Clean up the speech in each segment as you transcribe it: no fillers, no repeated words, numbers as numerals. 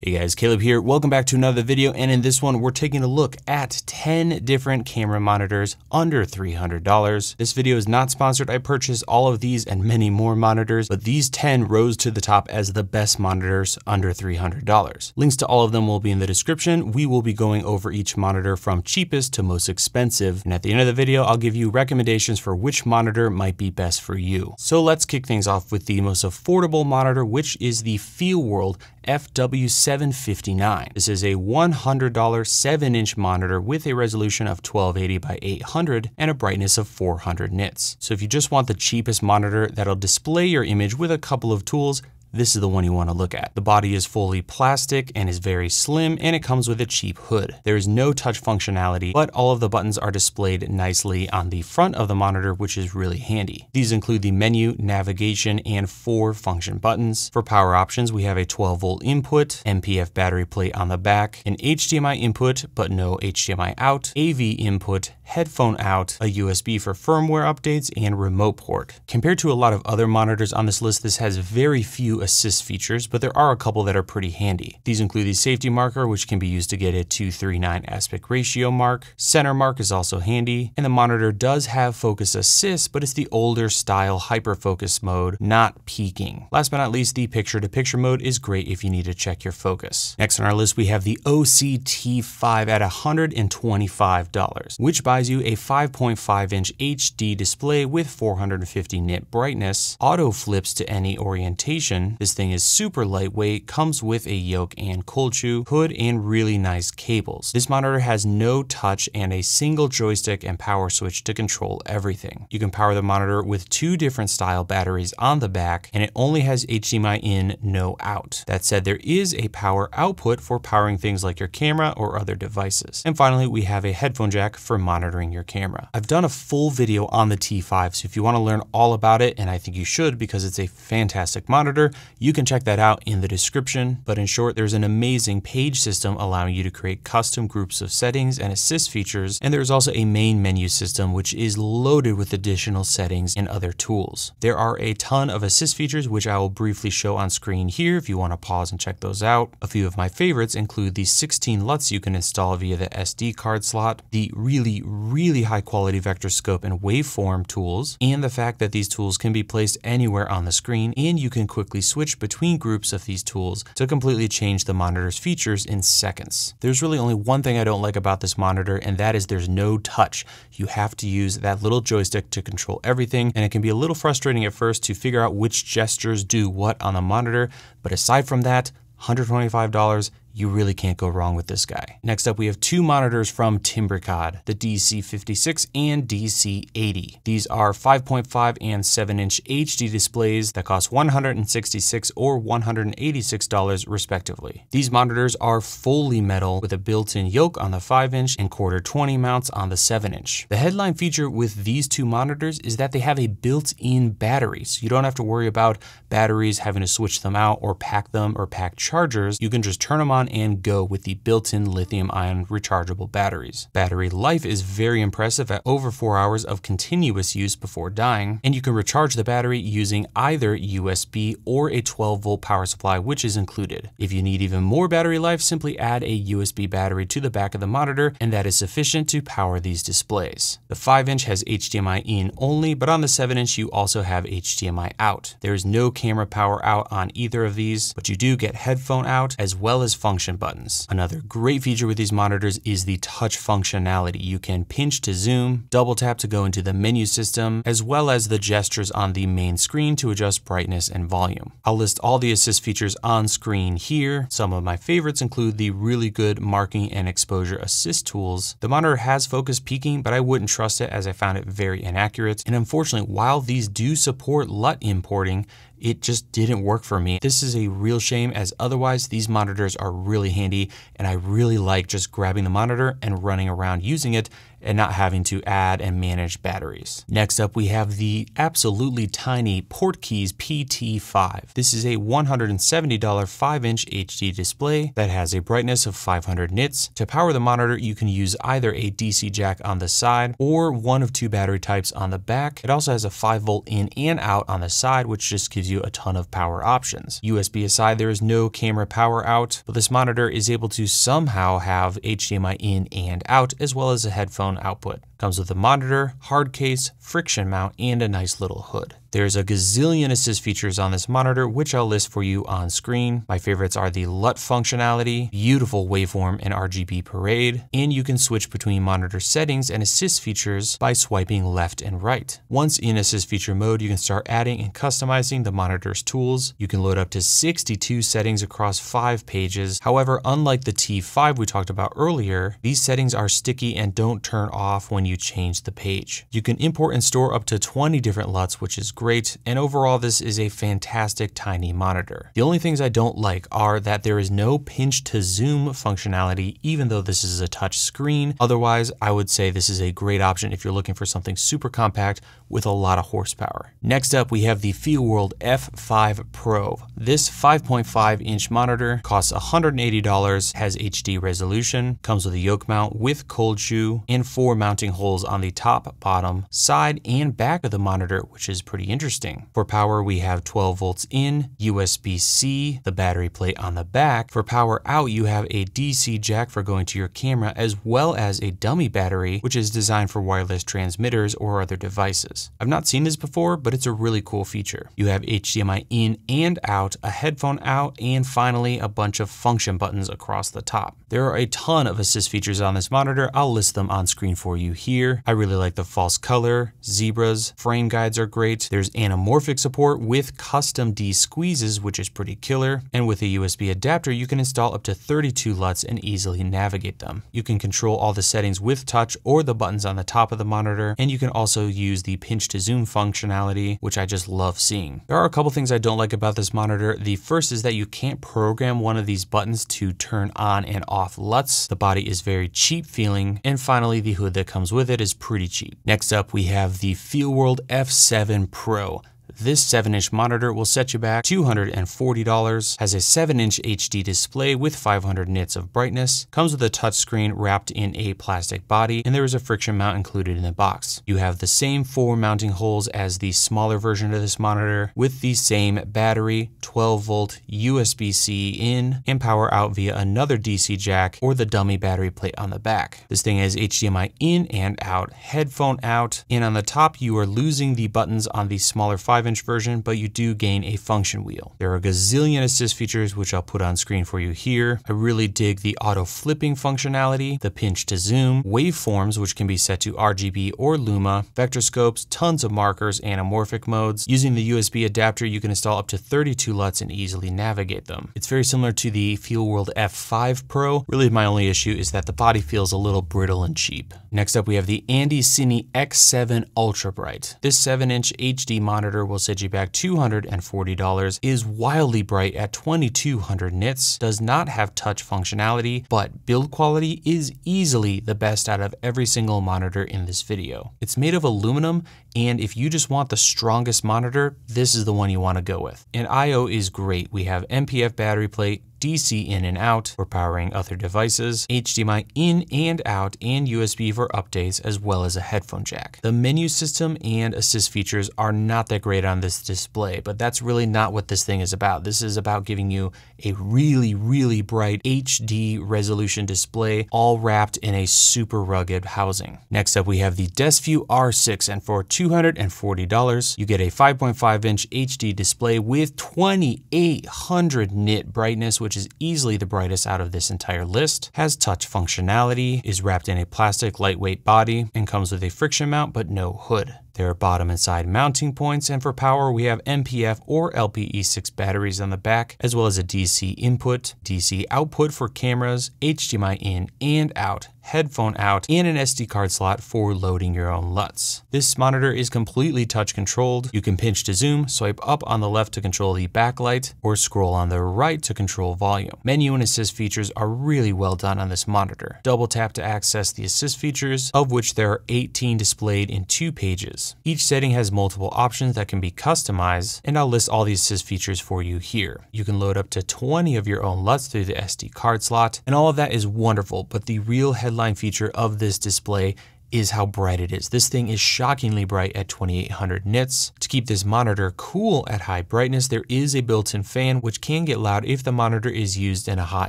Hey guys, Caleb here. Welcome back to another video, and in this one we're taking a look at 10 different camera monitors under $300. This video is not sponsored. I purchased all of these and many more monitors, but these 10 rose to the top as the best monitors under $300. Links to all of them will be in the description. We will be going over each monitor from cheapest to most expensive, and at the end of the video I'll give you recommendations for which monitor might be best for you. So let's kick things off with the most affordable monitor, which is the Feelworld FW759. This is a $100 7-inch monitor with a resolution of 1280 by 800 and a brightness of 400 nits. So if you just want the cheapest monitor that'll display your image with a couple of tools, this is the one you want to look at. The body is fully plastic and is very slim, and it comes with a cheap hood. There is no touch functionality, but all of the buttons are displayed nicely on the front of the monitor, which is really handy. These include the menu, navigation, and 4 function buttons. For power options, we have a 12-volt input, MPF battery plate on the back, an HDMI input but no HDMI out, AV input, headphone out, a USB for firmware updates, and remote port. Compared to a lot of other monitors on this list, this has very few assist features, but there are a couple that are pretty handy. These include the safety marker, which can be used to get a 2:3:9 aspect ratio mark. Center mark is also handy, and the monitor does have focus assist, but it's the older style hyperfocus mode, not peaking. Last but not least, the picture-to-picture mode is great if you need to check your focus. Next on our list, we have the Osee T5 at $125, which buys you a 5.5-inch HD display with 450 nit brightness, auto flips to any orientation. This thing is super lightweight, comes with a yoke and cold shoe, hood, and really nice cables. This monitor has no touch and a single joystick and power switch to control everything. You can power the monitor with 2 different style batteries on the back, and it only has HDMI in, no out. That said, there is a power output for powering things like your camera or other devices. And finally, we have a headphone jack for monitoring your camera. I've done a full video on the T5, so if you want to learn all about it, and I think you should because it's a fantastic monitor, you can check that out in the description. But in short, there's an amazing page system allowing you to create custom groups of settings and assist features, and there's also a main menu system which is loaded with additional settings and other tools. There are a ton of assist features which I will briefly show on screen here if you want to pause and check those out. A few of my favorites include the 16 LUTs you can install via the SD card slot, the really high quality vector scope and waveform tools, and the fact that these tools can be placed anywhere on the screen, and you can quickly switch between groups of these tools to completely change the monitor's features in seconds. There's really only one thing I don't like about this monitor, and that is there's no touch. You have to use that little joystick to control everything, and it can be a little frustrating at first to figure out which gestures do what on the monitor, but aside from that, $125, you really can't go wrong with this guy. Next up, we have 2 monitors from TimbreCod, the DC-56 and DC-80. These are 5.5 and 7-inch HD displays that cost $166 or $186 respectively. These monitors are fully metal with a built-in yoke on the 5-inch and quarter 20 mounts on the 7-inch. The headline feature with these 2 monitors is that they have a built-in battery, so you don't have to worry about batteries having to switch them out or pack them or pack chargers. You can just turn them on and go with the built-in lithium-ion rechargeable batteries. Battery life is very impressive at over 4 hours of continuous use before dying, and you can recharge the battery using either USB or a 12-volt power supply, which is included. If you need even more battery life, simply add a USB battery to the back of the monitor, and that is sufficient to power these displays. The 5-inch has HDMI in only, but on the 7-inch you also have HDMI out. There is no camera power out on either of these, but you do get headphone out as well as function buttons. Another great feature with these monitors is the touch functionality. You can pinch to zoom, double tap to go into the menu system, as well as the gestures on the main screen to adjust brightness and volume. I'll list all the assist features on screen here. Some of my favorites include the really good marking and exposure assist tools. The monitor has focus peaking, but I wouldn't trust it as I found it very inaccurate. And unfortunately, while these do support LUT importing, it just didn't work for me. This is a real shame, as otherwise these monitors are really handy, and I really like just grabbing the monitor and running around using it and not having to add and manage batteries. Next up, we have the absolutely tiny Portkeys PT5. This is a $170 5-inch HD display that has a brightness of 500 nits. To power the monitor, you can use either a DC jack on the side or one of two battery types on the back. It also has a 5-volt in and out on the side, which just gives you a ton of power options. USB aside, there is no camera power out, but this monitor is able to somehow have HDMI in and out, as well as a headphone output. Comes with a monitor, hard case, friction mount, and a nice little hood. There's a gazillion assist features on this monitor, which I'll list for you on screen. My favorites are the LUT functionality, beautiful waveform and RGB parade, and you can switch between monitor settings and assist features by swiping left and right. Once in assist feature mode, you can start adding and customizing the monitor's tools. You can load up to 62 settings across 5 pages. However, unlike the T5 we talked about earlier, these settings are sticky and don't turn off when you change the page. You can import and store up to 20 different LUTs, which is great, and overall this is a fantastic tiny monitor. The only things I don't like are that there is no pinch to zoom functionality, even though this is a touch screen. Otherwise, I would say this is a great option if you're looking for something super compact with a lot of horsepower. Next up, we have the Feelworld F5 Pro. This 5.5-inch monitor costs $180, has HD resolution, comes with a yoke mount with cold shoe, and 4 mounting holes on the top, bottom, side, and back of the monitor, which is pretty interesting. For power, we have 12 volts in, USB-C, the battery plate on the back. For power out, you have a DC jack for going to your camera, as well as a dummy battery, which is designed for wireless transmitters or other devices. I've not seen this before, but it's a really cool feature. You have HDMI in and out, a headphone out, and finally a bunch of function buttons across the top. There are a ton of assist features on this monitor. I'll list them on screen for you here. I really like the false color, zebras, frame guides are great. There's anamorphic support with custom D-squeezes, which is pretty killer. And with a USB adapter, you can install up to 32 LUTs and easily navigate them. You can control all the settings with touch or the buttons on the top of the monitor. And you can also use the pinch to zoom functionality, which I just love seeing. There are a couple things I don't like about this monitor. The first is that you can't program one of these buttons to turn on and off LUTs. The body is very cheap feeling. And finally, the hood that comes with it is pretty cheap. Next up, we have the Feelworld F7 Pro. This 7-inch monitor will set you back $240, has a 7-inch HD display with 500 nits of brightness, comes with a touchscreen wrapped in a plastic body, and there is a friction mount included in the box. You have the same 4 mounting holes as the smaller version of this monitor with the same battery, 12-volt USB-C in, and power out via another DC jack or the dummy battery plate on the back. This thing has HDMI in and out, headphone out, and on the top you are losing the buttons on the smaller 5-inch version, but you do gain a function wheel. There are a gazillion assist features, which I'll put on screen for you here. I really dig the auto flipping functionality, the pinch to zoom, waveforms, which can be set to RGB or Luma, vector scopes, tons of markers, anamorphic modes. Using the USB adapter, you can install up to 32 LUTs and easily navigate them. It's very similar to the Feelworld F5 Pro. Really, my only issue is that the body feels a little brittle and cheap. Next up, we have the AndyCine X7 Ultra Bright. This 7-inch HD monitor will set you back $240, is wildly bright at 2200 nits, does not have touch functionality, but build quality is easily the best out of every single monitor in this video. It's made of aluminum, and if you just want the strongest monitor, this is the one you want to go with. And I/O is great. We have MPF battery plate, DC in and out for powering other devices, HDMI in and out, and USB for updates, as well as a headphone jack. The menu system and assist features are not that great on this display, but that's really not what this thing is about. This is about giving you a really, really bright HD resolution display, all wrapped in a super rugged housing. Next up, we have the Desview R6, and for $240, you get a 5.5-inch HD display with 2800 nit brightness, which is easily the brightest out of this entire list, has touch functionality, is wrapped in a plastic lightweight body, and comes with a friction mount but no hood. There are bottom and side mounting points, and for power we have NPF or LPE6 batteries on the back, as well as a DC input, DC output for cameras, HDMI in and out, headphone out, and an SD card slot for loading your own LUTs. This monitor is completely touch controlled. You can pinch to zoom, swipe up on the left to control the backlight, or scroll on the right to control volume. Menu and assist features are really well done on this monitor. Double tap to access the assist features, of which there are 18 displayed in 2 pages. Each setting has multiple options that can be customized, and I'll list all the assist features for you here. You can load up to 20 of your own LUTs through the SD card slot, and all of that is wonderful, but the real headline feature of this display is how bright it is. This thing is shockingly bright at 2800 nits. To keep this monitor cool at high brightness, there is a built-in fan which can get loud if the monitor is used in a hot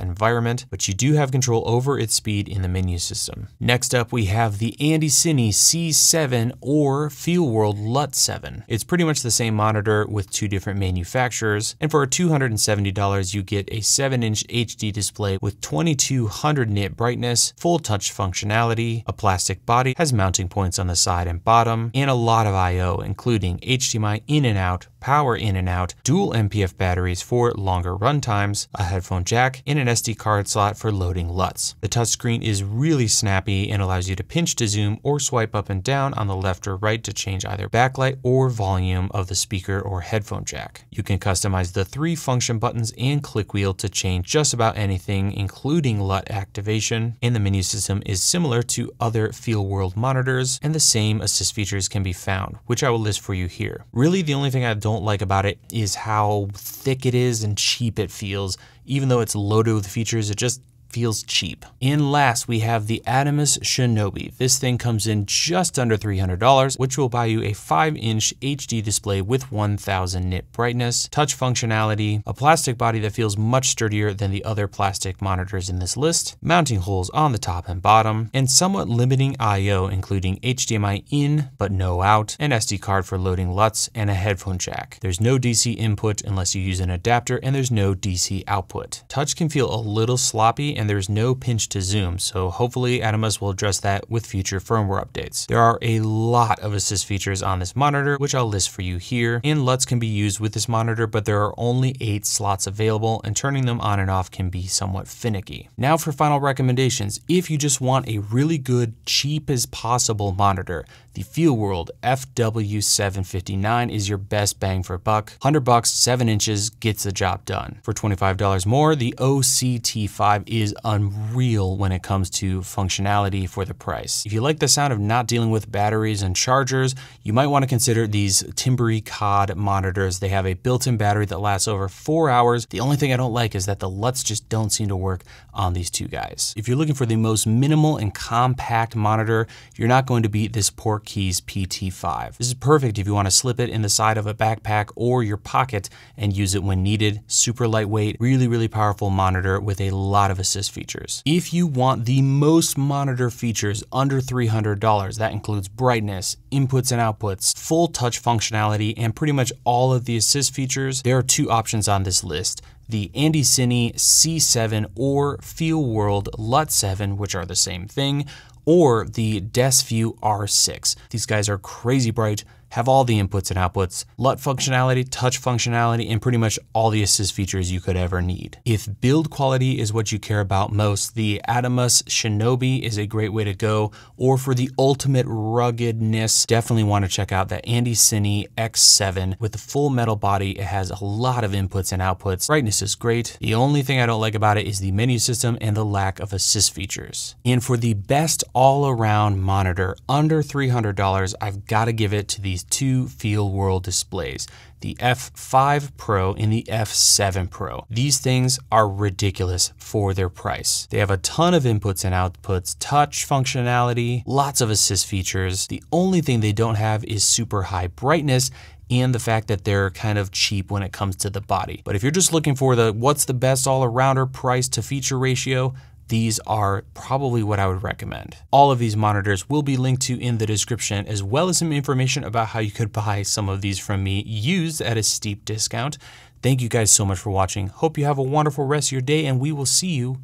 environment, but you do have control over its speed in the menu system. Next up, we have the AndyCine C7 or Feelworld LUT7. It's pretty much the same monitor with 2 different manufacturers, and for $270 you get a 7-inch HD display with 2200 nit brightness, full touch functionality, a plastic body, has mounting points on the side and bottom, and a lot of I/O, including HDMI in and out, power in and out, dual NPF batteries for longer run times, a headphone jack, and an SD card slot for loading LUTs. The touchscreen is really snappy and allows you to pinch to zoom or swipe up and down on the left or right to change either backlight or volume of the speaker or headphone jack. You can customize the 3 function buttons and click wheel to change just about anything, including LUT activation, and the menu system is similar to other Feelworld monitors, and the same assist features can be found, which I will list for you here. Really, the only thing I don't like about it is how thick it is and cheap it feels. Even though it's loaded with features, it just feels cheap. And last, we have the Atomos Shinobi. This thing comes in just under $300, which will buy you a 5-inch HD display with 1000 nit brightness, touch functionality, a plastic body that feels much sturdier than the other plastic monitors in this list, mounting holes on the top and bottom, and somewhat limiting I/O, including HDMI in but no out, an SD card for loading LUTs, and a headphone jack. There's no DC input unless you use an adapter, and there's no DC output. Touch can feel a little sloppy, and there's no pinch to zoom, so hopefully Atomos will address that with future firmware updates. There are a lot of assist features on this monitor, which I'll list for you here, and LUTs can be used with this monitor, but there are only 8 slots available, and turning them on and off can be somewhat finicky. Now for final recommendations. If you just want a really good, cheap as possible monitor, the Feelworld FW759 is your best bang for buck. $100, 7 inches, gets the job done. For $25 more, the Osee T5 is unreal when it comes to functionality for the price. If you like the sound of not dealing with batteries and chargers, you might want to consider these TimbreCod monitors. They have a built-in battery that lasts over 4 hours. The only thing I don't like is that the LUTs just don't seem to work on these 2 guys. If you're looking for the most minimal and compact monitor, you're not going to beat this Portkeys PT5. This is perfect if you want to slip it in the side of a backpack or your pocket and use it when needed. Super lightweight, really powerful monitor with a lot of assist features. If you want the most monitor features under $300, that includes brightness, inputs and outputs, full touch functionality, and pretty much all of the assist features, there are 2 options on this list: the AndyCine C7 or Feelworld LUT7, which are the same thing, or the Desview R6. These guys are crazy bright, have all the inputs and outputs, LUT functionality, touch functionality, and pretty much all the assist features you could ever need. If build quality is what you care about most, the Atomos Shinobi is a great way to go, or for the ultimate ruggedness, definitely want to check out the AndyCine X7 with the full metal body. It has a lot of inputs and outputs. Brightness is great. The only thing I don't like about it is the menu system and the lack of assist features. And for the best all-around monitor under $300, I've got to give it to these 2 Feelworld displays, the F5 Pro and the F7 Pro. These things are ridiculous for their price. They have a ton of inputs and outputs, touch functionality, lots of assist features. The only thing they don't have is super high brightness and the fact that they're kind of cheap when it comes to the body. But if you're just looking for the what's the best all-arounder price to feature ratio, these are probably what I would recommend. All of these monitors will be linked to in the description, as well as some information about how you could buy some of these from me used at a steep discount. Thank you guys so much for watching. Hope you have a wonderful rest of your day, and we will see you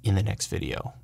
in the next video.